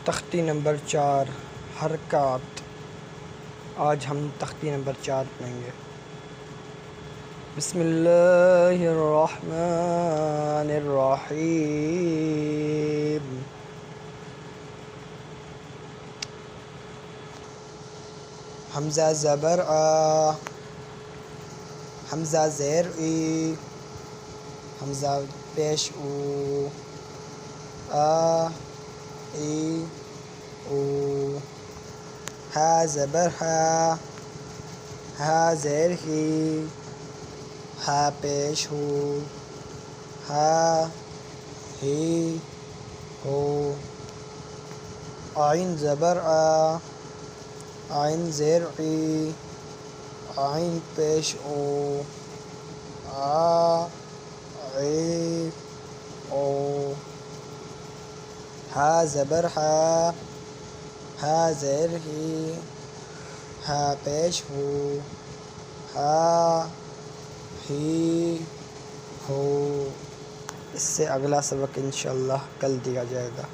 تختی نمبر 4 حرکات۔ آج ہم تختی نمبر 4 پڑھیں گے۔ بسم اللہ الرحمن الرحیم۔ حمزہ زبر آ، حمزہ زیر ای، حمزہ پیش او، آ ای او، ہا زبر ہا، ہا زیر ہی، ہا پیش ہو، ہا ہی ہو، عین زبر آ، عین زیر ای، عین پیش او، آ ای او، ہا زبر ہا، ہا زیر ہی، ہا پیش ہو، ہا ہی ہو۔ اس سے اگلا سبق انشاءاللہ کل دیا جائے گا۔